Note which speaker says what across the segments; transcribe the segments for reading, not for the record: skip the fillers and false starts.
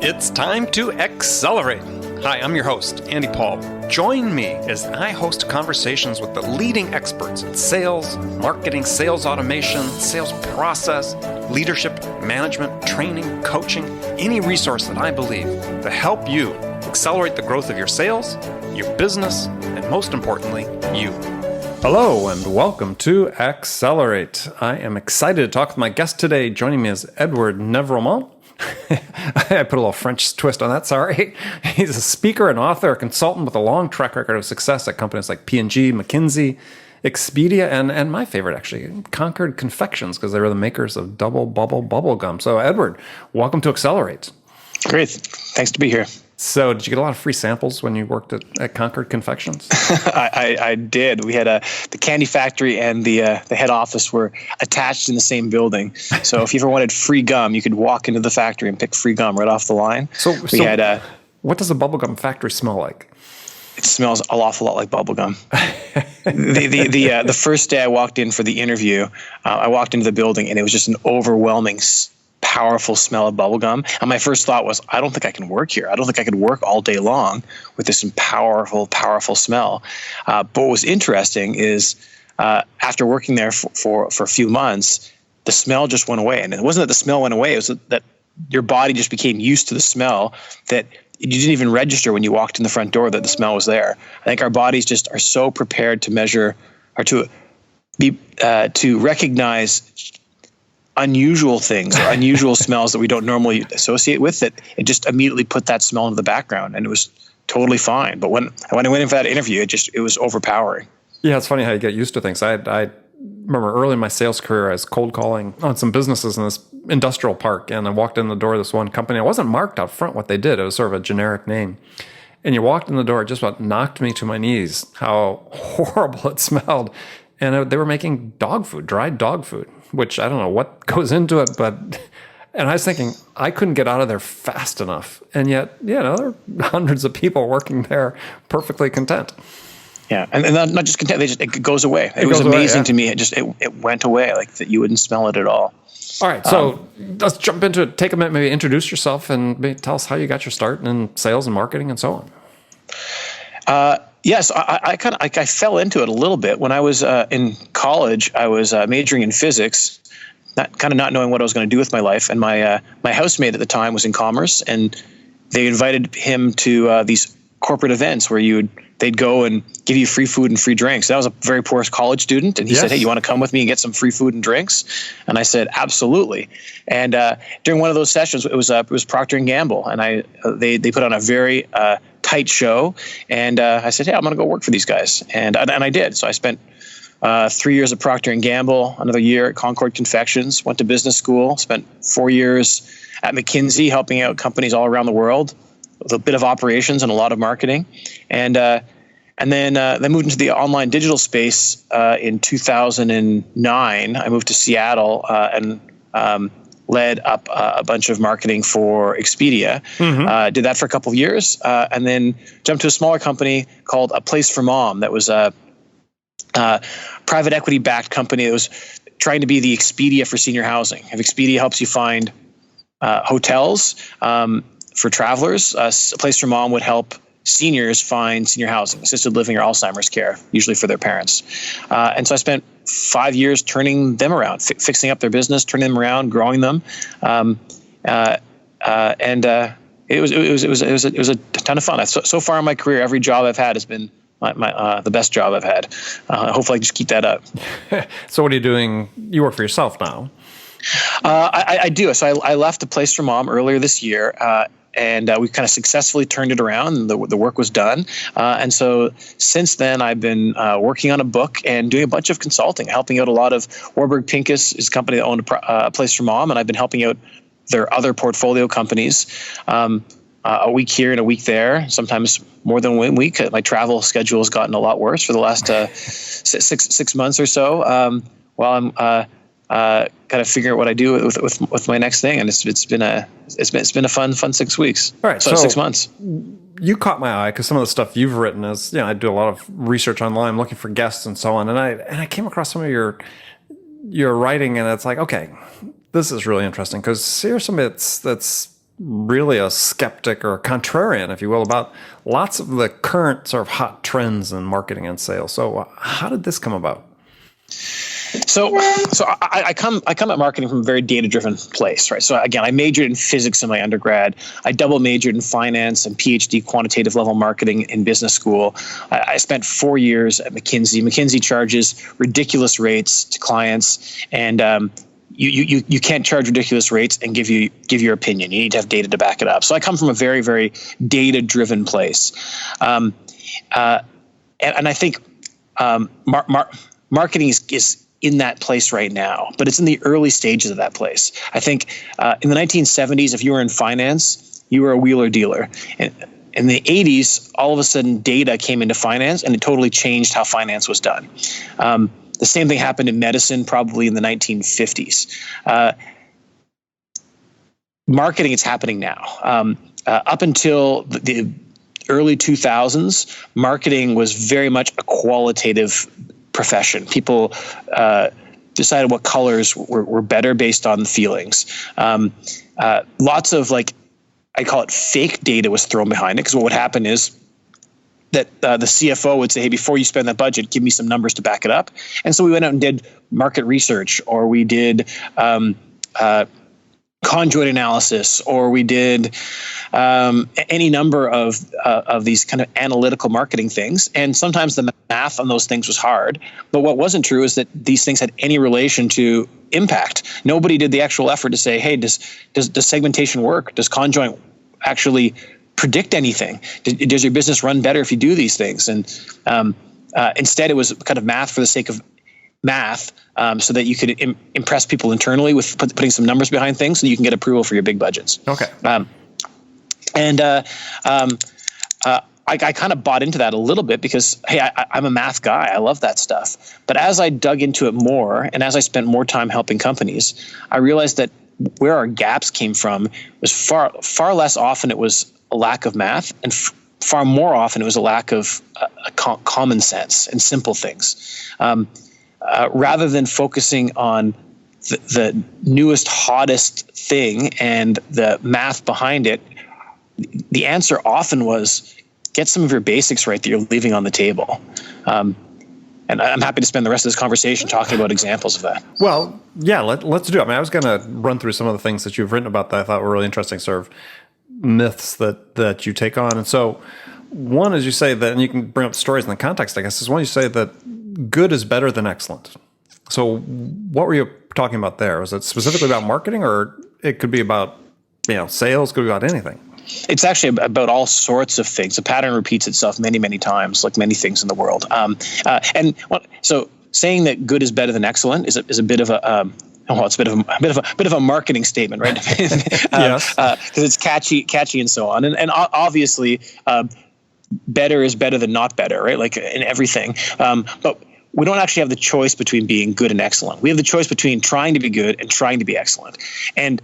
Speaker 1: It's time to accelerate. Hi, I'm your host, Andy Paul. Join me as I host conversations with the leading experts in sales, marketing, sales automation, sales process, leadership, management, training, coaching, any resource that I believe to help you accelerate the growth of your sales, your business, and most importantly, you. Hello and welcome to Accelerate. I am excited to talk with my guest today. Joining me is Edward Nevraumont. I put a little French twist on that, sorry. He's a speaker, an author, a consultant with a long track record of success at companies like P&G, McKinsey, Expedia, and my favorite actually, Concord Confections, because they were the makers of double bubble gum. So Edward, welcome to Accelerate.
Speaker 2: Great. Thanks to be here.
Speaker 1: So did you get a lot of free samples when you worked at Concord Confections?
Speaker 2: I did. We had the candy factory and the head office were attached in the same building. So if you ever wanted free gum, you could walk into the factory and pick free gum right off the line.
Speaker 1: What does a bubblegum factory smell like?
Speaker 2: It smells an awful lot like bubblegum. The first day I walked in for the interview, I walked into the building and it was just an overwhelming powerful smell of bubblegum. And my first thought was, I don't think I can work here. I don't think I could work all day long with this powerful smell. But what was interesting is after working there for a few months, the smell just went away. And it wasn't that the smell went away. It was that your body just became used to the smell, that you didn't even register when you walked in the front door that the smell was there. I think our bodies just are so prepared to measure or to recognize unusual things or unusual smells that we don't normally associate with, that it just immediately put that smell into the background, and it was totally fine. But when I went in for that interview, it was overpowering.
Speaker 1: Yeah, it's funny how you get used to things. I remember early in my sales career, I was cold calling on some businesses in this industrial park, and I walked in the door of this one company. It wasn't marked out front what they did. It was sort of a generic name. And you walked in the door, it just about knocked me to my knees, how horrible it smelled. And they were making dog food, dried dog food, which I don't know what goes into it, and I was thinking I couldn't get out of there fast enough. And yet, there are hundreds of people working there perfectly content.
Speaker 2: Yeah. And not just content, it goes away. It was amazing to me. It went away, like that you wouldn't smell it at all.
Speaker 1: All right. So let's jump into it. Take a minute, maybe introduce yourself and maybe tell us how you got your start in sales and marketing and so on.
Speaker 2: Yes, I fell into it a little bit. When I was in college, I was majoring in physics, not knowing what I was going to do with my life. And my housemate at the time was in commerce, and they invited him to these corporate events where they'd go and give you free food and free drinks. And I was a very poor college student, and he said, "Hey, you want to come with me and get some free food and drinks?" And I said, "Absolutely." And during one of those sessions, it was Procter Gamble, and they put on a very tight show, and I said, "Hey, I'm going to go work for these guys," and I did. So I spent 3 years at Procter Gamble, another year at Concord Confections, went to business school, spent 4 years at McKinsey, helping out companies all around the world with a bit of operations and a lot of marketing, and then moved into the online digital space in 2009. I moved to Seattle and led up a bunch of marketing for Expedia. Mm-hmm. Did that for a couple of years, and then jumped to a smaller company called A Place for Mom. That was a private equity-backed company that was trying to be the Expedia for senior housing. If Expedia helps you find hotels for travelers, A Place for Mom would help seniors find senior housing, assisted living, or Alzheimer's care, usually for their parents. And so I spent 5 years turning them around, fixing up their business, turning them around, growing them, and it was a ton of fun. So far in my career, every job I've had has been the best job I've had. Hopefully, I just keep that up.
Speaker 1: So, what are you doing? You work for yourself now.
Speaker 2: I do. So I left A Place for Mom earlier this year. And we kind of successfully turned it around, and the work was done. And so since then, I've been working on a book and doing a bunch of consulting, helping out a lot of Warburg Pincus is a company that owned A Place for Mom, and I've been helping out their other portfolio companies a week here and a week there, sometimes more than 1 week. My travel schedule has gotten a lot worse for the last 6 months or so while I'm kind of figure out what I do with my next thing, and it's been a fun 6 weeks.
Speaker 1: All right,
Speaker 2: so 6 months.
Speaker 1: You caught my eye because some of the stuff you've written is, I do a lot of research online, looking for guests and so on, and I came across some of your writing, and it's like, okay, this is really interesting because here's somebody that's really a skeptic or a contrarian, if you will, about lots of the current sort of hot trends in marketing and sales. So how did this come about?
Speaker 2: So I come at marketing from a very data-driven place, right? So again, I majored in physics in my undergrad. I double majored in finance and PhD quantitative level marketing in business school. I spent 4 years at McKinsey. McKinsey charges ridiculous rates to clients, and you can't charge ridiculous rates and give your opinion. You need to have data to back it up. So I come from a very, very data-driven place, and I think marketing is in that place right now, but it's in the early stages of that place. I think in the 1970s, if you were in finance, you were a wheeler dealer. And in the 80s, all of a sudden data came into finance and it totally changed how finance was done. The same thing happened in medicine probably in the 1950s. Marketing is happening now. Up until the early 2000s, marketing was very much a qualitative profession. People decided what colors were better based on feelings. Lots of I call it fake data was thrown behind it, because what would happen is that the CFO would say, hey, before you spend that budget, give me some numbers to back it up. And so we went out and did market research, or we did conjoint analysis, or we did any number of these kind of analytical marketing things. And sometimes the math on those things was hard. But what wasn't true is that these things had any relation to impact. Nobody did the actual effort to say, hey, does segmentation work? Does conjoint actually predict anything? Does your business run better if you do these things? And instead, it was kind of math for the sake of math, so that you could impress people internally with putting some numbers behind things, so you can get approval for your big budgets.
Speaker 1: Okay.
Speaker 2: I kind of bought into that a little bit because, hey, I'm a math guy. I love that stuff. But as I dug into it more, and as I spent more time helping companies, I realized that where our gaps came from was far less often it was a lack of math, and far more often it was a lack of common sense and simple things. Rather than focusing on the newest, hottest thing and the math behind it, the answer often was get some of your basics right that you're leaving on the table. And I'm happy to spend the rest of this conversation talking about examples of that.
Speaker 1: Well, yeah, let's do it. I mean, I was going to run through some of the things that you've written about that I thought were really interesting, sort of myths that you take on. And so one is you say that, and you can bring up stories in the context, I guess, is one you say that good is better than excellent. So what were you talking about there? Was it specifically about marketing, or it could be about, sales, could be about anything?
Speaker 2: It's actually about all sorts of things. The pattern repeats itself many, many times, like many things in the world. So saying that good is better than excellent is a bit of a it's a bit of a marketing statement, right?
Speaker 1: Yes,
Speaker 2: because it's catchy, and so on. And obviously, better is better than not better, right? Like in everything. But we don't actually have the choice between being good and excellent. We have the choice between trying to be good and trying to be excellent. And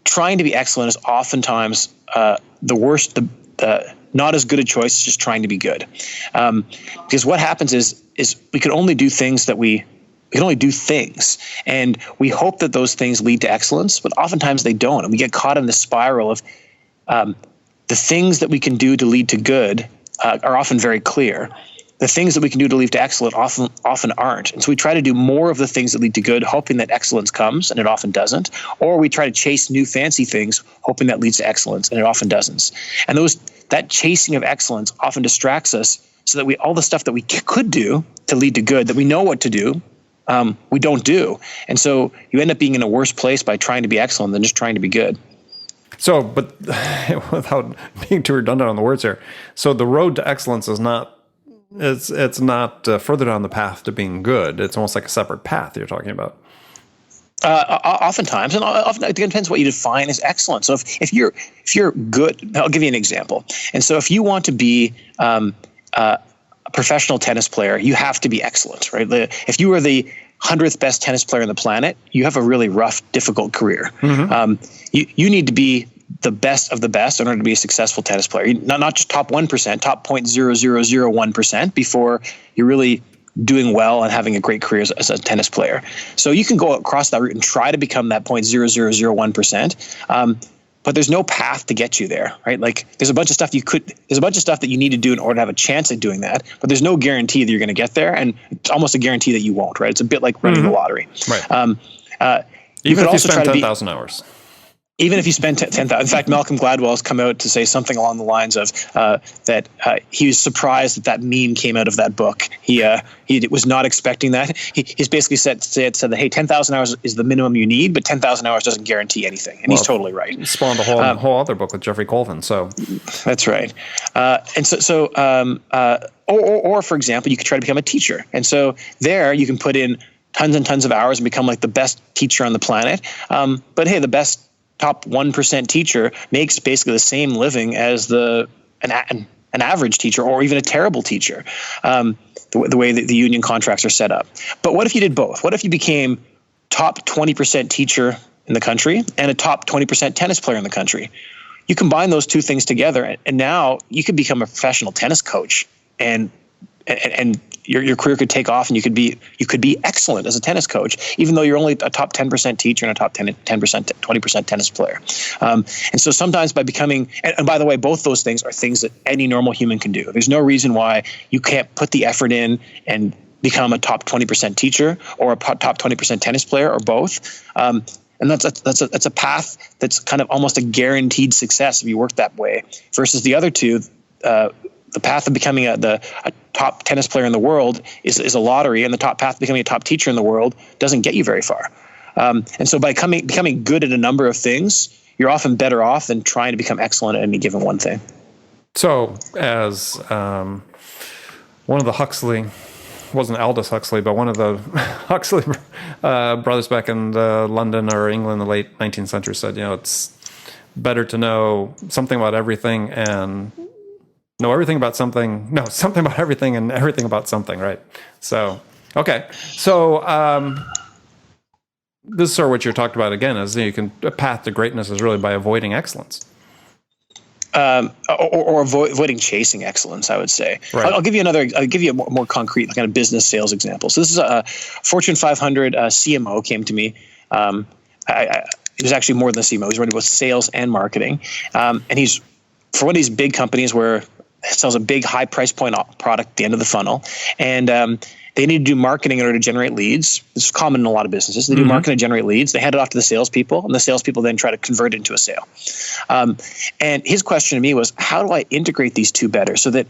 Speaker 2: trying to be excellent is oftentimes the worst, the not as good a choice as just trying to be good. Because what happens is we can only do things and we hope that those things lead to excellence, but oftentimes they don't. And we get caught in the spiral of the things that we can do to lead to good are often very clear. The things that we can do to lead to excellent often aren't. And so we try to do more of the things that lead to good, hoping that excellence comes, and it often doesn't. Or we try to chase new fancy things, hoping that leads to excellence, and it often doesn't. And that chasing of excellence often distracts us, so that all the stuff that we could do to lead to good, that we know what to do, we don't do. And so you end up being in a worse place by trying to be excellent than just trying to be good.
Speaker 1: So, but without being too redundant on the words here, so the road to excellence is not, it's not further down the path to being good. It's almost like a separate path you're talking about.
Speaker 2: Oftentimes, and often it depends what you define as excellent. So if you're good, I'll give you an example. And so if you want to be a professional tennis player, you have to be excellent, right? If you are the 100th best tennis player on the planet, you have a really rough, difficult career. Mm-hmm. You need to be the best of the best in order to be a successful tennis player. Not just top 1%, top 0.0001% before you're really doing well and having a great career as a tennis player. So you can go across that route and try to become that 0.0001%. but there's no path to get you there, right? Like there's a bunch of stuff that you need to do in order to have a chance at doing that, but there's no guarantee that you're going to get there, and it's almost a guarantee that you won't, right? It's a bit like running the lottery.
Speaker 1: Right. Even if you spend 10,000 hours.
Speaker 2: Even if you spend 10,000, in fact, Malcolm Gladwell has come out to say something along the lines of that he was surprised that meme came out of that book. He was not expecting that. He's basically said that, hey, 10,000 hours is the minimum you need, but 10,000 hours doesn't guarantee anything, and he's totally right.
Speaker 1: He spawned a whole other book with Jeffrey Colvin. So
Speaker 2: that's right. Or for example, you could try to become a teacher, and so there you can put in tons and tons of hours and become like the best teacher on the planet. But hey, the best top 1% teacher makes basically the same living as an average teacher, or even a terrible teacher, the way that the union contracts are set up. But what if you did both? What if you became top 20% teacher in the country and a top 20% tennis player in the country? You combine those two things together, and now you could become a professional tennis coach, and your career could take off, and you could be excellent as a tennis coach, even though you're only a top 10% teacher and a top 10%, 20% tennis player. And so sometimes by becoming, and by the way, both those things are things that any normal human can do. There's no reason why you can't put the effort in and become a top 20% teacher or a top 20% tennis player, or both. And that's a path that's kind of almost a guaranteed success if you work that way, versus the other two. The path of becoming a top tennis player in the world is a lottery, and the top path of becoming a top teacher in the world doesn't get you very far. And so by becoming good at a number of things, you're often better off than trying to become excellent at any given one thing.
Speaker 1: So as one of the Huxley, wasn't Aldous Huxley, but one of the Huxley brothers back in London or England in the late 19th century said, it's better to know something about everything and know everything about something. No, something about everything and everything about something, right? So, okay. So, this is sort of what you're talking about again, is a path to greatness is really by avoiding excellence.
Speaker 2: Or avoiding chasing excellence, I would say. Right. I'll give you a more concrete kind of business sales example. So this is a Fortune 500 CMO came to me. It was actually more than a CMO. He's running both sales and marketing. And he's for one of these big companies where it sells a big high price point product at the end of the funnel. And they need to do marketing in order to generate leads. This is common in a lot of businesses. They do marketing to generate leads. They hand it off to the salespeople, and the salespeople then try to convert it into a sale. And his question to me was, how do I integrate these two better so that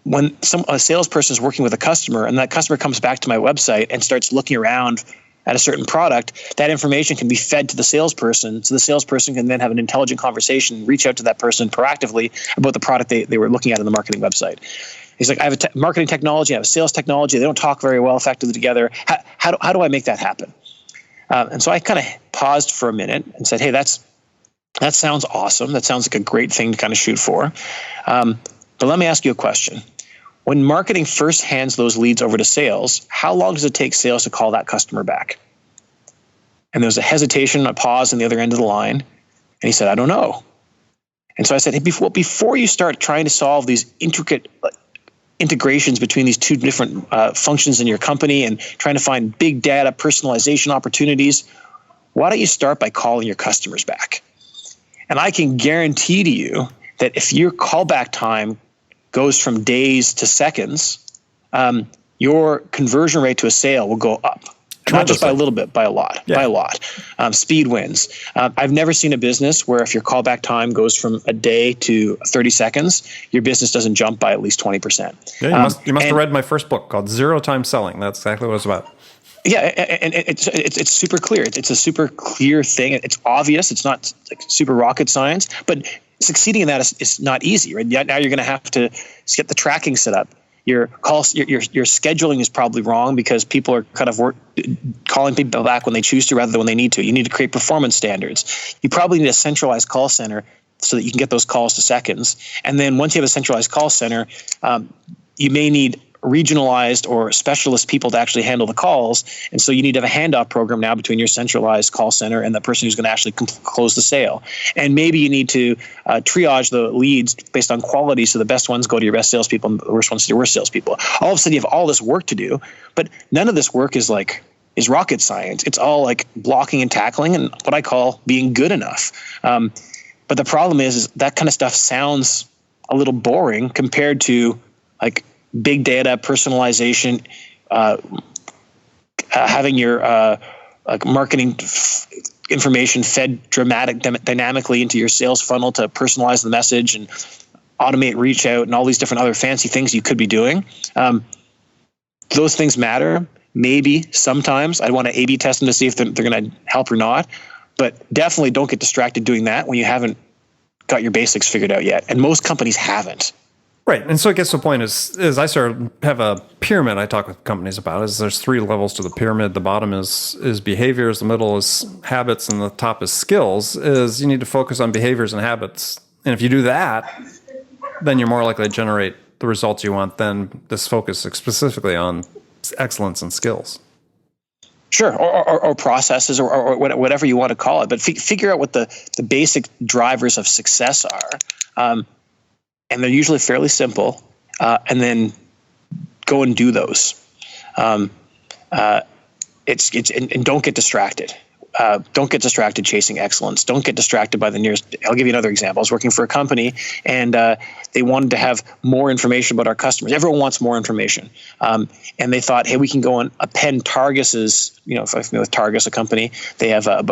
Speaker 2: when a salesperson is working with a customer and that customer comes back to my website and starts looking around at a certain product, that information can be fed to the salesperson, so the salesperson can then have an intelligent conversation, reach out to that person proactively about the product they were looking at on the marketing website. He's like, I have a marketing technology, I have a sales technology, they don't talk very well effectively together. How do I make that happen? And so I kind of paused for a minute and said, hey, that sounds awesome. That sounds like a great thing to kind of shoot for. But let me ask you a question. When marketing first hands those leads over to sales, how long does it take sales to call that customer back? And there was a hesitation, a pause on the other end of the line. And he said, I don't know. And so I said, hey, before you start trying to solve these intricate integrations between these two different functions in your company and trying to find big data personalization opportunities, why don't you start by calling your customers back? And I can guarantee to you that if your callback time goes from days to seconds, your conversion rate to a sale will go up. Not just by a little bit, by a lot. Speed wins. I've never seen a business where if your callback time goes from a day to 30 seconds, your business doesn't jump by at least 20%.
Speaker 1: Yeah, you must have read my first book called Zero Time Selling. That's exactly what it's about.
Speaker 2: Yeah, and it's super clear. It's a super clear thing. It's obvious. It's not like super rocket science, but succeeding in that is not easy, right? Now you're going to have to get the tracking set up. Your scheduling is probably wrong because people are kind of calling people back when they choose to rather than when they need to. You need to create performance standards. You probably need a centralized call center so that you can get those calls to seconds. And then once you have a centralized call center, you may need regionalized or specialist people to actually handle the calls. And so you need to have a handoff program now between your centralized call center and the person who's going to actually close the sale. And maybe you need to triage the leads based on quality, so the best ones go to your best salespeople and the worst ones to your worst salespeople. All of a sudden you have all this work to do, but none of this work is rocket science. It's all like blocking and tackling and what I call being good enough. But the problem is that kind of stuff sounds a little boring compared to like big data, personalization, having your like marketing information fed dynamically into your sales funnel to personalize the message and automate reach out and all these different other fancy things you could be doing. Those things matter. Maybe sometimes I'd want to A/B test them to see if they're going to help or not. But definitely don't get distracted doing that when you haven't got your basics figured out yet. And most companies haven't.
Speaker 1: Right. And so I guess the point is I sort of have a pyramid I talk with companies about. Is there's 3 levels to the pyramid. The bottom is behaviors, the middle is habits, and the top is skills. Is you need to focus on behaviors and habits. And if you do that, then you're more likely to generate the results you want than this focus specifically on excellence and skills.
Speaker 2: Sure, or processes, or whatever you want to call it. But figure out what the basic drivers of success are. And they're usually fairly simple, and then go and do those. And don't get distracted. Don't get distracted chasing excellence. Don't get distracted by the nearest. I'll give you another example. I was working for a company, and they wanted to have more information about our customers. Everyone wants more information, and they thought, hey, we can go and append Targus's. If I'm familiar with Targus, a company, they have a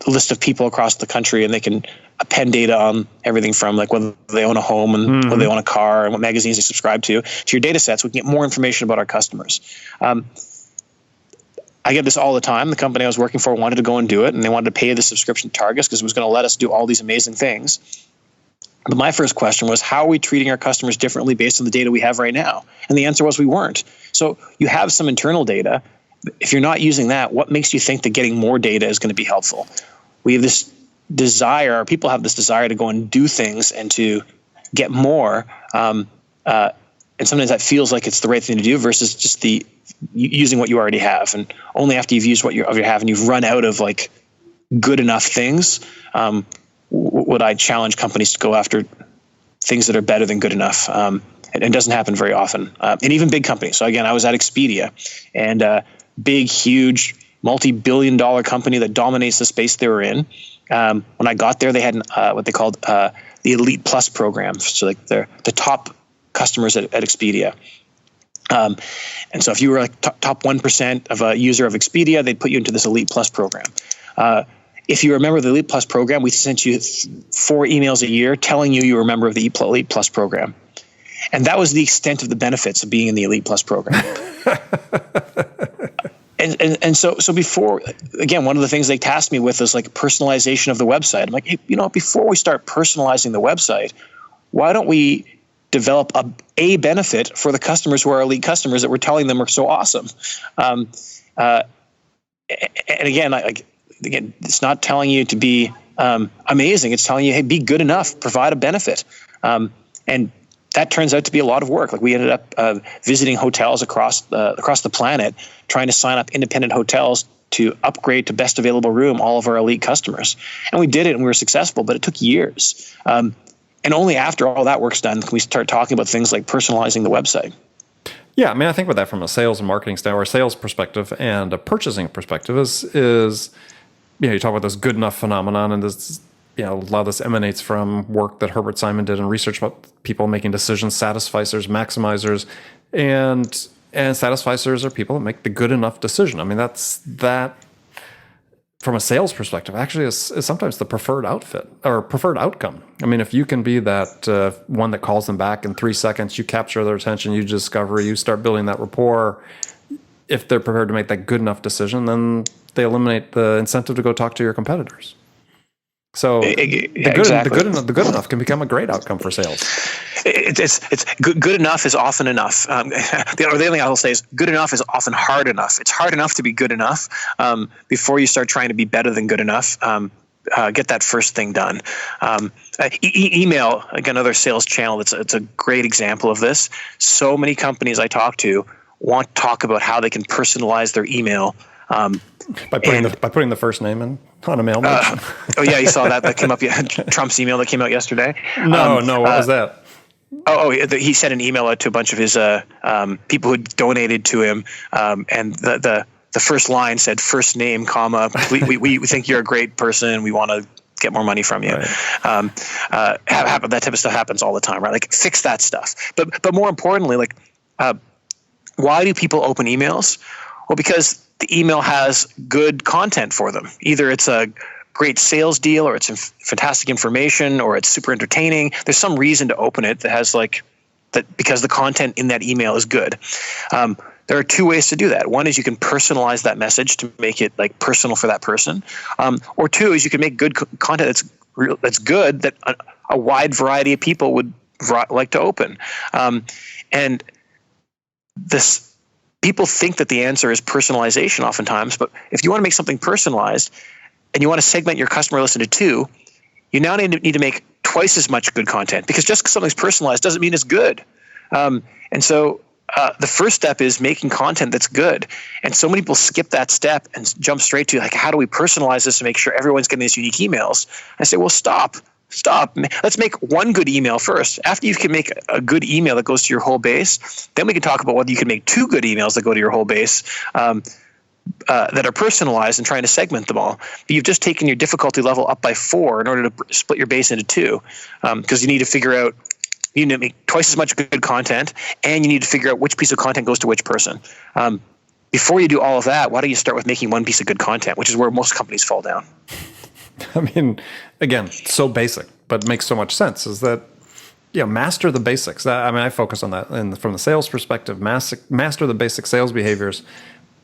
Speaker 2: list of people across the country, and they can append data on everything from like whether they own a home and whether they own a car and what magazines they subscribe to your data sets. We can get more information about our customers. I get this all the time. The company I was working for wanted to go and do it, and they wanted to pay the subscription to Targus because it was going to let us do all these amazing things. But my first question was, how are we treating our customers differently based on the data we have right now? And the answer was we weren't. So you have some internal data. If you're not using that, what makes you think that getting more data is going to be helpful? We have this desire, people have this desire to go and do things and to get more. And sometimes that feels like it's the right thing to do versus just using what you already have. And only after you've used what you already have and you've run out of like good enough things, would I challenge companies to go after things that are better than good enough. It doesn't happen very often. And even big companies. So again, I was at Expedia, and big, huge, multi-billion-dollar company that dominates the space they were in. When I got there, they had what they called the Elite Plus program. So like they're the top customers at Expedia. And so if you were like top 1% of a user of Expedia, they'd put you into this Elite Plus program. If you remember the Elite Plus program, we sent you 4 emails a year telling you were a member of the Elite Plus program. And that was the extent of the benefits of being in the Elite Plus program. And so before, again, one of the things they tasked me with is like personalization of the website. I'm like, hey, before we start personalizing the website, why don't we develop a benefit for the customers who are elite customers that we're telling them are so awesome? And again, it's not telling you to be amazing. It's telling you, hey, be good enough, provide a benefit. And that turns out to be a lot of work. Like we ended up visiting hotels across the planet, trying to sign up independent hotels to upgrade to best available room all of our elite customers. And we did it, and we were successful, but it took years. And only after all that work's done can we start talking about things like personalizing the website.
Speaker 1: Yeah, I mean, I think about that from a sales and marketing standpoint, or sales perspective, and a purchasing perspective is you talk about this good enough phenomenon, and this, a lot of this emanates from work that Herbert Simon did and research about people making decisions, satisficers, maximizers, and satisficers are people that make the good enough decision. I mean, that from a sales perspective actually is sometimes the preferred outfit or preferred outcome. I mean, if you can be that one that calls them back in 3 seconds, you capture their attention, you discover, you start building that rapport. If they're prepared to make that good enough decision, then they eliminate the incentive to go talk to your competitors. So the good enough can become a great outcome for sales.
Speaker 2: It's good enough is often enough. The other thing I'll say is good enough is often hard enough. It's hard enough to be good enough before you start trying to be better than good enough. Get that first thing done. Email, again, another sales channel. It's a great example of this. So many companies I talk to want to talk about how they can personalize their email.
Speaker 1: By putting the first name in on a mail merge.
Speaker 2: Oh yeah, you saw that came up. Trump's email that came out yesterday.
Speaker 1: No, what was that?
Speaker 2: He sent an email out to a bunch of his people who donated to him, and the first line said first name, comma. We think you're a great person. We want to get more money from you.
Speaker 1: Right.
Speaker 2: That type of stuff happens all the time, right? Like fix that stuff. But more importantly, like why do people open emails? Well, because the email has good content for them. Either it's a great sales deal, or it's fantastic information, or it's super entertaining. There's some reason to open it that has like that, because the content in that email is good. There are two ways to do that. One is you can personalize that message to make it like personal for that person, or two is you can make good content that's good that a wide variety of people would like to open. And this. People think that the answer is personalization oftentimes, but if you want to make something personalized and you want to segment your customer list into two, you now need to make twice as much good content, because just because something's personalized doesn't mean it's good. And so the first step is making content that's good. And so many people skip that step and jump straight to like, how do we personalize this to make sure everyone's getting these unique emails? I say, well, stop. Let's make one good email first. After you can make a good email that goes to your whole base, then we can talk about whether you can make two good emails that go to your whole base that are personalized and trying to segment them all. But you've just taken your difficulty level up by 4 in order to split your base into 2, because you need to figure out, you need to make twice as much good content, and you need to figure out which piece of content goes to which person. Before you do all of that, why don't you start with making one piece of good content, which is where most companies fall down.
Speaker 1: I mean, again, so basic, but makes so much sense, is that, master the basics. I mean, I focus on that from the sales perspective, master the basic sales behaviors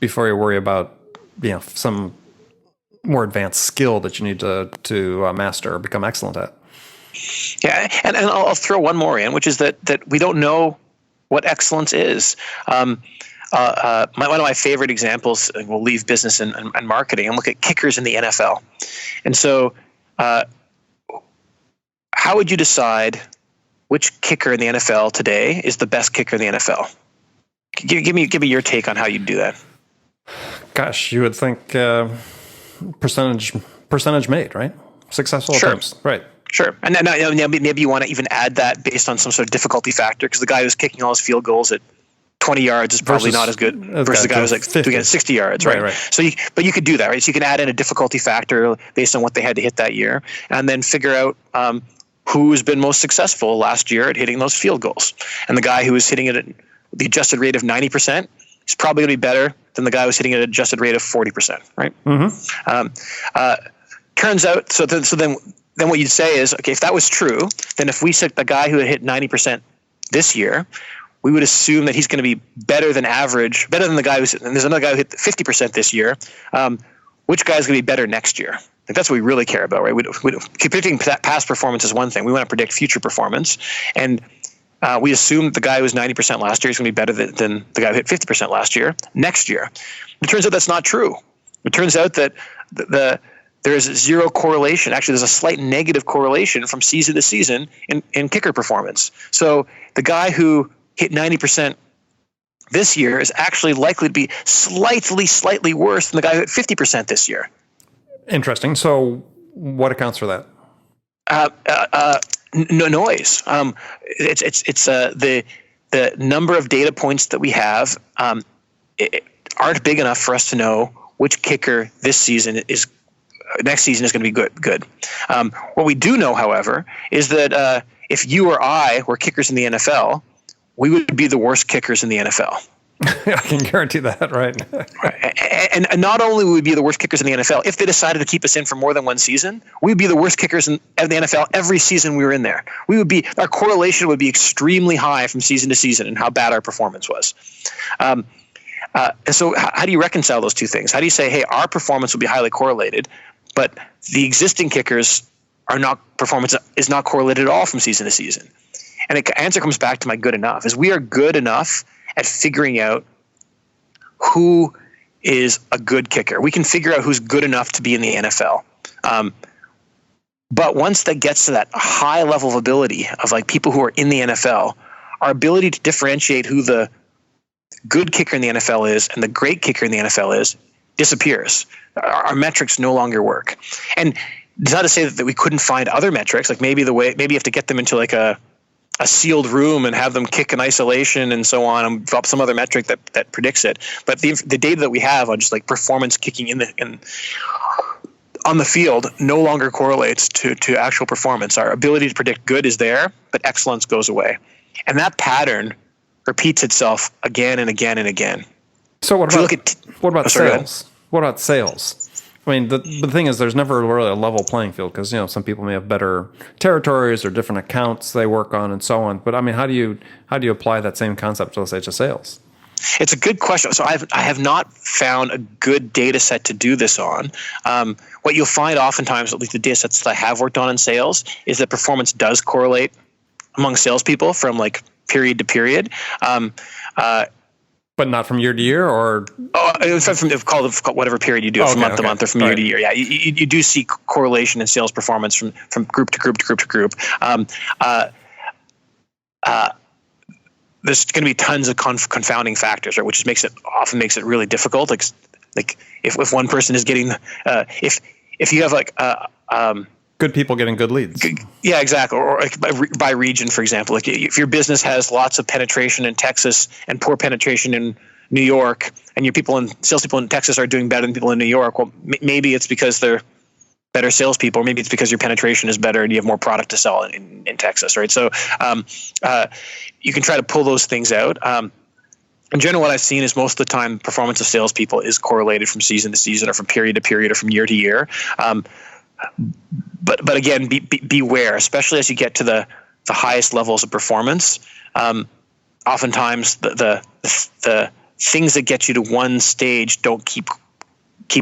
Speaker 1: before you worry about, some more advanced skill that you need to master or become excellent at.
Speaker 2: Yeah, and I'll throw one more in, which is that we don't know what excellence is. One of my favorite examples, and we'll leave business and marketing and look at kickers in the NFL. And so how would you decide which kicker in the NFL today is the best kicker in the NFL? Give me your take on how you'd do that.
Speaker 1: Gosh, you would think percentage made, right? Successful attempts, right?
Speaker 2: Sure. And then maybe you want to even add that based on some sort of difficulty factor, because the guy who's kicking all his field goals at 20 yards is probably not as good versus the guy who's like 50. Doing it at 60 yards, right? So you could do that, right? So you can add in a difficulty factor based on what they had to hit that year, and then figure out who's been most successful last year at hitting those field goals. And the guy who was hitting it at the adjusted rate of 90% is probably going to be better than the guy who's hitting it at an adjusted rate of 40%, right? Mm-hmm. Turns out, so then what you'd say is, okay, if that was true, then if we took the guy who had hit 90% this year, we would assume that he's going to be better than average, better than the guy and there's another guy who hit 50% this year. Which guy is going to be better next year? Like, that's what we really care about, right? Predicting past performance is one thing. We want to predict future performance. And we assume the guy who was 90% last year is going to be better than the guy who hit 50% last year, next year. It turns out that's not true. It turns out that there is zero correlation. Actually, there's a slight negative correlation from season to season in kicker performance. So the guy who hit 90% this year is actually likely to be slightly worse than the guy who hit 50% this year.
Speaker 1: Interesting. So what accounts for that?
Speaker 2: No noise. It's the number of data points that we have aren't big enough for us to know which kicker next season is going to be good. What we do know, however, is that if you or I were kickers in the NFL, we would be the worst kickers in the NFL.
Speaker 1: I can guarantee that, right?
Speaker 2: And not only would we be the worst kickers in the NFL, if they decided to keep us in for more than one season, we would be the worst kickers in the NFL every season we were in there. Our correlation would be extremely high from season to season in how bad our performance was. And so how do you reconcile those two things? How do you say, hey, our performance will be highly correlated, but the existing kickers performance is not correlated at all from season to season? And the answer comes back to my good enough, is we are good enough at figuring out who is a good kicker. We can figure out who's good enough to be in the NFL. But once that gets to that high level of ability of like people who are in the NFL, our ability to differentiate who the good kicker in the NFL is and the great kicker in the NFL is disappears. Our metrics no longer work. And it's not to say that we couldn't find other metrics, like maybe you have to get them into like a sealed room and have them kick in isolation and so on, and drop some other metric that predicts it. But the data that we have on just like performance kicking in on the field no longer correlates to actual performance. Our ability to predict good is there, but excellence goes away. And that pattern repeats itself again and again and again.
Speaker 1: So what about sales? What about sales? I mean, the thing is, there's never really a level playing field because, some people may have better territories or different accounts they work on and so on. But I mean, how do you apply that same concept, let's say, to sales?
Speaker 2: It's a good question. So I have not found a good data set to do this on. What you'll find oftentimes, at least the data sets that I have worked on in sales, is that performance does correlate among salespeople from like period to period.
Speaker 1: But not from year to year, or
Speaker 2: call whatever period you do, from month to month or from year to year. Yeah, you do see correlation in sales performance from group to group to group to group. There's going to be tons of confounding factors, right? Which often makes it really difficult. Like if one person is getting, if you have like
Speaker 1: good people getting good leads.
Speaker 2: Yeah, exactly. Or like by region, for example, like if your business has lots of penetration in Texas and poor penetration in New York, and your salespeople in Texas are doing better than people in New York, well, maybe it's because they're better salespeople, or maybe it's because your penetration is better and you have more product to sell in Texas, right? So you can try to pull those things out. In general, what I've seen is most of the time performance of salespeople is correlated from season to season or from period to period or from year to year. But again, beware, especially as you get to the highest levels of performance. Oftentimes, the things that get you to one stage don't keep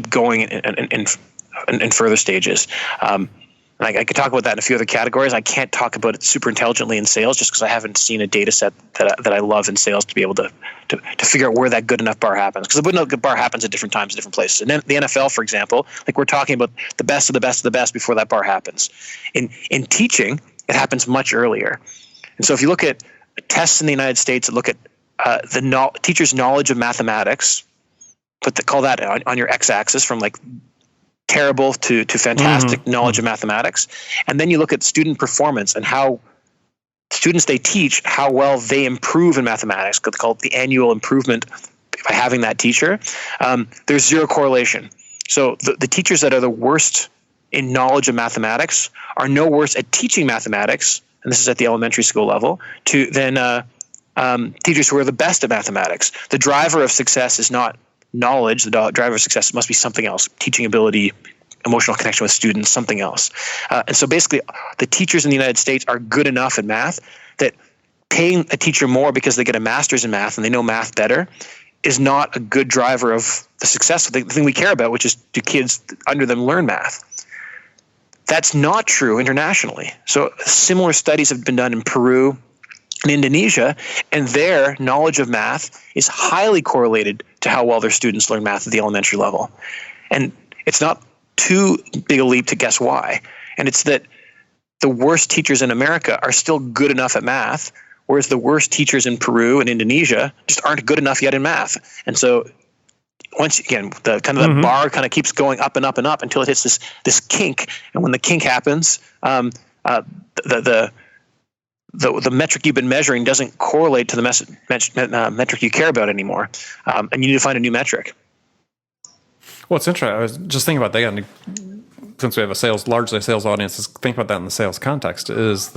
Speaker 2: going in further stages. I could talk about that in a few other categories. I can't talk about it super intelligently in sales just because I haven't seen a data set that I love in sales to be able to figure out where that good enough bar happens. Because the good enough bar happens at different times in different places. And then the NFL, for example, like we're talking about the best of the best of the best before that bar happens. In teaching, it happens much earlier. And so if you look at tests in the United States that look at the teacher's knowledge of mathematics, call that on your x-axis from like terrible to fantastic knowledge of mathematics. And then you look at student performance and how students they teach, how well they improve in mathematics, called the annual improvement by having that teacher. There's zero correlation. So the teachers that are the worst in knowledge of mathematics are no worse at teaching mathematics, and this is at the elementary school level, than teachers who are the best at mathematics. The driver of success is not knowledge. The driver of success must be something else: teaching ability, emotional connection with students, something else. And so basically, the teachers in the United States are good enough at math that paying a teacher more because they get a master's in math and they know math better is not a good driver of the success. The thing we care about, which is do kids under them learn math. That's not true internationally. So similar studies have been done in Peru in Indonesia, and their knowledge of math is highly correlated to how well their students learn math at the elementary level. And it's not too big a leap to guess why. And it's that the worst teachers in America are still good enough at math, whereas the worst teachers in Peru and Indonesia just aren't good enough yet in math. And so once again, the bar kind of keeps going up and up and up until it hits this kink. And when the kink happens, the metric you've been measuring doesn't correlate to the metric you care about anymore, and you need to find a new metric.
Speaker 1: Well, it's interesting. I was just thinking about that. Since we have largely a sales audience, think about that in the sales context. Is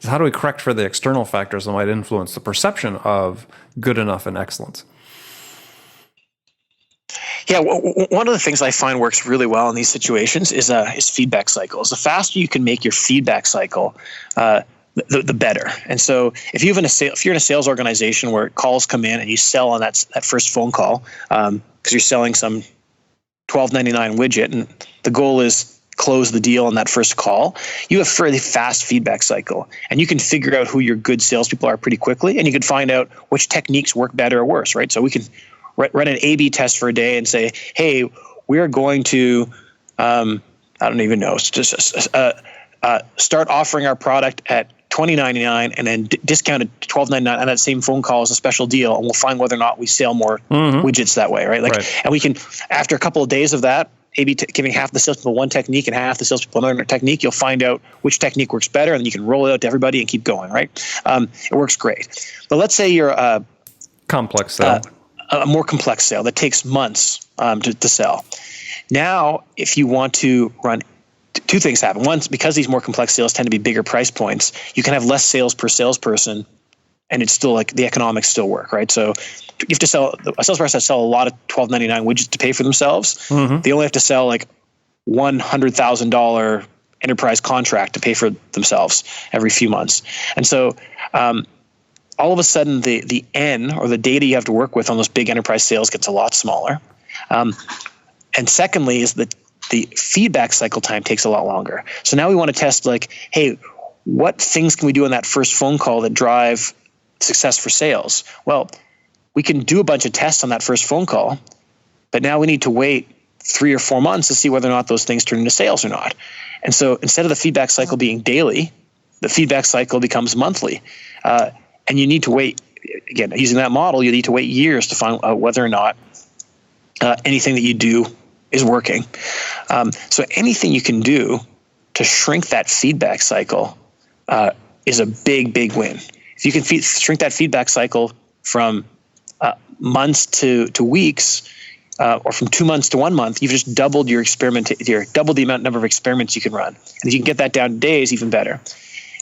Speaker 1: how do we correct for the external factors that might influence the perception of good enough and excellence?
Speaker 2: Yeah, one of the things I find works really well in these situations is feedback cycles. The faster you can make your feedback cycle, the better. And so if you're in a sales organization where calls come in and you sell on that first phone call because you're selling some $12.99 widget, and the goal is close the deal on that first call, you have a fairly fast feedback cycle, and you can figure out who your good salespeople are pretty quickly, and you can find out which techniques work better or worse, right? So we can run an A/B test for a day and say, hey, we are going to, I don't even know, start offering our product at $20.99 and then discounted $12.99 on that same phone call as a special deal, and we'll find whether or not we sell more widgets that way, right? And we can, after a couple of days of that, maybe giving half the salespeople one technique and half the salespeople another technique, you'll find out which technique works better, and then you can roll it out to everybody and keep going, right? It works great. But let's say you're
Speaker 1: complex sale.
Speaker 2: a more complex sale that takes months to sell. Now, if you want to run, two things happen. One, because these more complex sales tend to be bigger price points, you can have less sales per salesperson, and it's still like the economics still work, right? So you have to sell, a salesperson has to sell a lot of $12.99 widgets to pay for themselves. Mm-hmm. They only have to sell like $100,000 enterprise contract to pay for themselves every few months. And so all of a sudden the N, or the data you have to work with on those big enterprise sales, gets a lot smaller. And secondly is that the feedback cycle time takes a lot longer. So now we want to test like, hey, what things can we do in that first phone call that drive success for sales? Well, we can do a bunch of tests on that first phone call, but now we need to wait 3 or 4 months to see whether or not those things turn into sales or not. And so instead of the feedback cycle being daily, the feedback cycle becomes monthly. And you need to wait, again, using that model, you need to wait years to find out whether or not anything that you do is working. So anything you can do to shrink that feedback cycle is a big, big win. If you can shrink that feedback cycle from months to weeks, or from 2 months to 1 month, you've just doubled your double the number of experiments you can run. And if you can get that down to days, even better.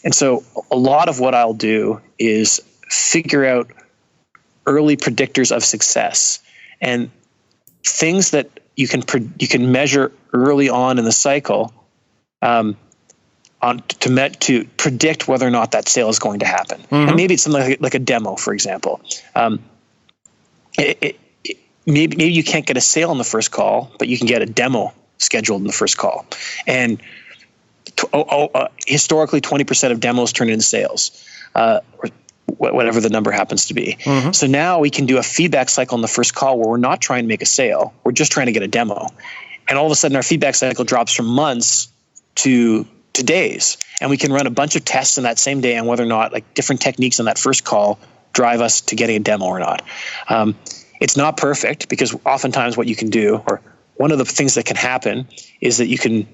Speaker 2: And so a lot of what I'll do is figure out early predictors of success and things that you can measure early on in the cycle to predict whether or not that sale is going to happen. Mm-hmm. And maybe it's something like a demo, for example. Maybe you can't get a sale in the first call, but you can get a demo scheduled in the first call. And historically, 20% of demos turn into sales, or whatever the number happens to be. Mm-hmm. So now we can do a feedback cycle in the first call where we're not trying to make a sale. We're just trying to get a demo. And all of a sudden, our feedback cycle drops from months to days. And we can run a bunch of tests in that same day on whether or not like different techniques on that first call drive us to getting a demo or not. It's not perfect, because oftentimes what you can do, or one of the things that can happen, is that you can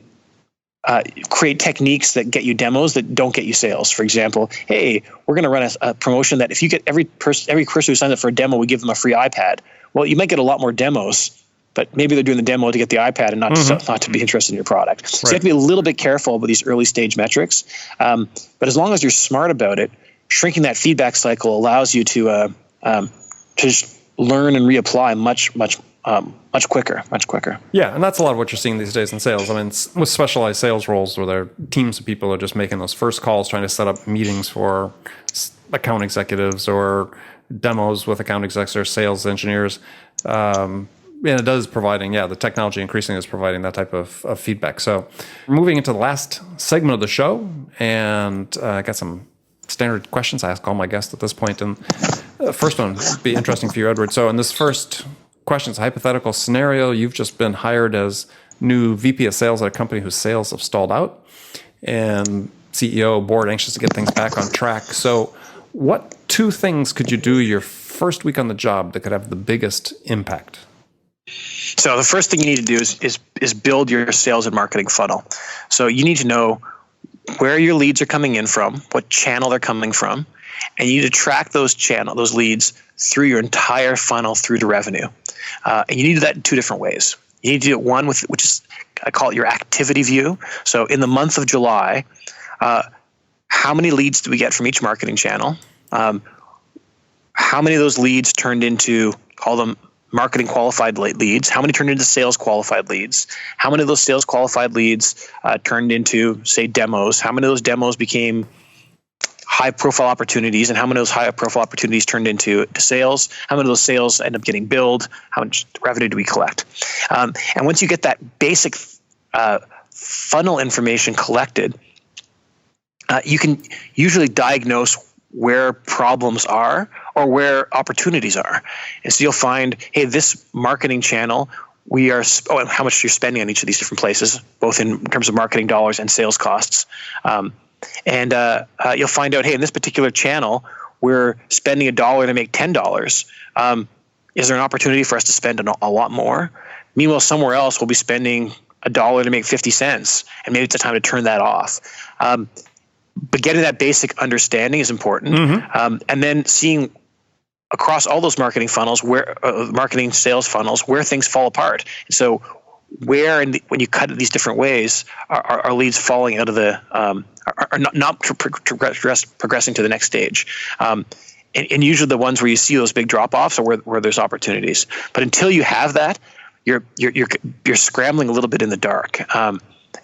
Speaker 2: create techniques that get you demos that don't get you sales. For example, hey, we're going to run a promotion that if you get every person who signs up for a demo, we give them a free iPad. Well, you might get a lot more demos, but maybe they're doing the demo to get the iPad and not to be interested in your product. Right. So you have to be a little bit careful with these early stage metrics. But as long as you're smart about it, shrinking that feedback cycle allows you to just learn and reapply much quicker.
Speaker 1: Yeah, and that's a lot of what you're seeing these days in sales. I mean, with specialized sales roles where there are teams of people are just making those first calls, trying to set up meetings for account executives or demos with account execs or sales engineers. And it is providing, the technology increasingly is providing that type of feedback. So moving into the last segment of the show, and I got some standard questions I ask all my guests at this point. And the first one would be interesting for you, Edward. So in this first question, it's a hypothetical scenario. You've just been hired as new VP of sales at a company whose sales have stalled out, and CEO, board anxious to get things back on track. So what 2 things could you do your first week on the job that could have the biggest impact?
Speaker 2: So the first thing you need to do is build your sales and marketing funnel. So you need to know where your leads are coming in from, what channel they're coming from, and you need to track those leads through your entire funnel through to revenue. And you need to do that in 2 different ways. You need to do it one which is, I call it your activity view. So in the month of July, how many leads do we get from each marketing channel? How many of those leads turned into, call them marketing qualified leads? How many turned into sales qualified leads? How many of those sales qualified leads turned into, say, demos? How many of those demos became high profile opportunities, and how many of those high profile opportunities turned into sales? How many of those sales end up getting billed? How much revenue do we collect? And once you get that basic funnel information collected, you can usually diagnose where problems are or where opportunities are. And so you'll find, hey, this marketing channel, and how much you're spending on each of these different places, both in terms of marketing dollars and sales costs. And you'll find out, hey, in this particular channel, we're spending $1 to make $10. Is there an opportunity for us to spend a lot more? Meanwhile, somewhere else, we'll be spending $1 to make 50 cents, and maybe it's a time to turn that off. But getting that basic understanding is important. Mm-hmm. And then seeing across all those marketing funnels, where marketing sales funnels, where things fall apart. So where when you cut it these different ways, are leads falling out of the are not progressing to the next stage. And usually the ones where you see those big drop-offs are where there's opportunities. But until you have that, you're scrambling a little bit in the dark.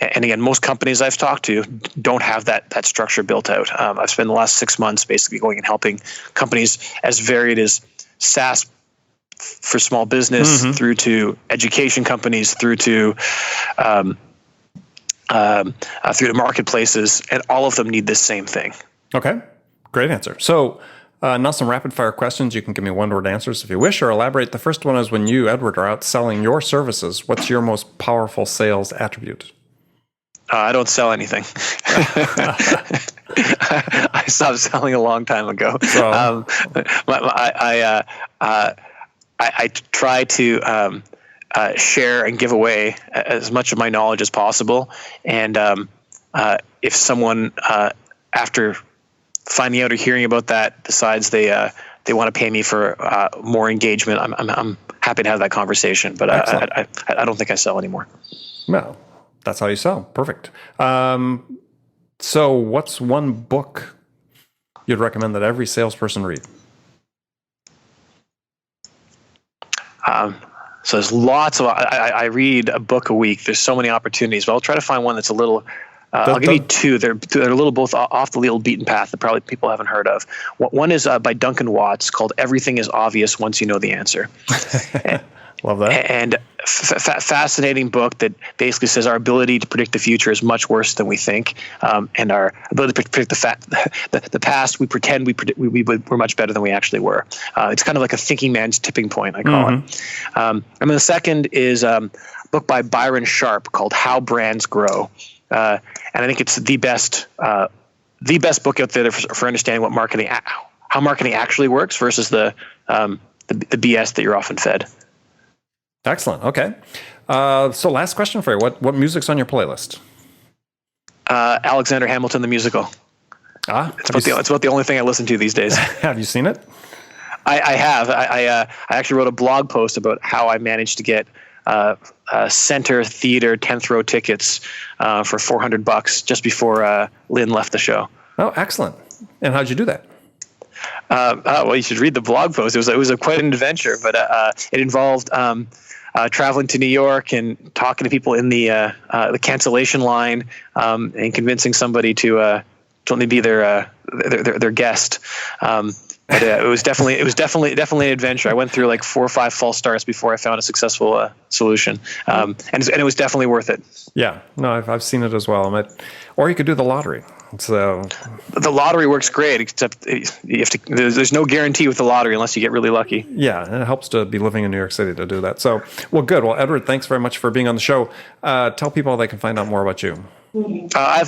Speaker 2: And again, most companies I've talked to don't have that structure built out. I've spent the last 6 months basically going and helping companies as varied as SaaS for small business, through to education companies, through to marketplaces, and all of them need this same thing.
Speaker 1: Okay, great answer. So now some rapid fire questions. You can give me one-word answers if you wish, or elaborate. The first one is, when you, Edward, are out selling your services, what's your most powerful sales attribute?
Speaker 2: I don't sell anything. I stopped selling a long time ago. So, I try to share and give away as much of my knowledge as possible. And if someone, after finding out or hearing about that, decides they want to pay me for more engagement, I'm happy to have that conversation. But I don't think I sell anymore.
Speaker 1: Well, that's how you sell. Perfect. So what's one book you'd recommend that every salesperson read?
Speaker 2: So there's lots of, I read a book a week. There's so many opportunities, but I'll try to find one that's a little, I'll give you two. They're a little both off the little beaten path that probably people haven't heard of. One is by Duncan Watts, called Everything is Obvious Once You Know the Answer.
Speaker 1: Love that.
Speaker 2: And fascinating book that basically says our ability to predict the future is much worse than we think, and our ability to predict the past, we pretend we're much better than we actually were. It's kind of like a thinking man's tipping point, I call it. And then the second is a book by Byron Sharp called How Brands Grow, and I think it's the best book out there for understanding how marketing actually works versus the BS that you're often fed.
Speaker 1: Excellent. Okay. So last question for you. What music's on your playlist?
Speaker 2: Alexander Hamilton, the musical. It's about the only thing I listen to these days.
Speaker 1: Have you seen it?
Speaker 2: I have. I actually wrote a blog post about how I managed to get center theater 10th row tickets for $400 just before Lynn left the show.
Speaker 1: Oh, excellent. And how'd you do that?
Speaker 2: Well, you should read the blog post. It was quite an adventure, but it involved traveling to New York and talking to people in the cancellation line, and convincing somebody to only be their guest. But it was definitely an adventure. I went through like 4 or 5 false starts before I found a successful solution, and it was definitely worth it.
Speaker 1: Yeah, no, I've seen it as well. Or you could do the lottery. So
Speaker 2: the lottery works great, except you have to. There's no guarantee with the lottery unless you get really lucky.
Speaker 1: Yeah, and it helps to be living in New York City to do that. So, well, good. Well, Edward, thanks very much for being on the show. Tell people how they can find out more about you.
Speaker 2: I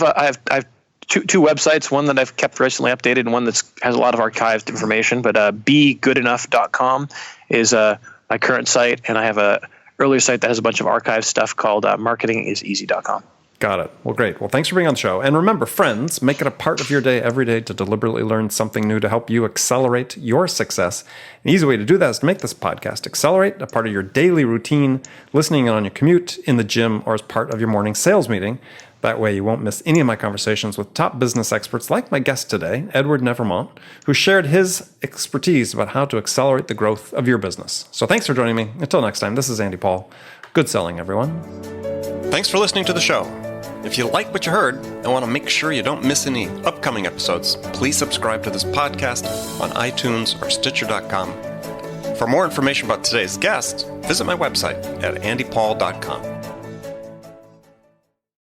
Speaker 2: have two websites. One that I've kept recently updated, and one that has a lot of archived information. But begoodenough.com is my current site, and I have a earlier site that has a bunch of archived stuff called marketingiseasy.com.
Speaker 1: Got it. Well, great. Well, thanks for being on the show. And remember, friends, make it a part of your day every day to deliberately learn something new to help you accelerate your success. An easy way to do that is to make this podcast Accelerate a part of your daily routine, listening on your commute, in the gym, or as part of your morning sales meeting. That way you won't miss any of my conversations with top business experts like my guest today, Edward Nevraumont, who shared his expertise about how to accelerate the growth of your business. So thanks for joining me. Until next time, this is Andy Paul. Good selling, everyone. Thanks for listening to the show. If you like what you heard and want to make sure you don't miss any upcoming episodes, please subscribe to this podcast on iTunes or Stitcher.com. For more information about today's guest, visit my website at andypaul.com.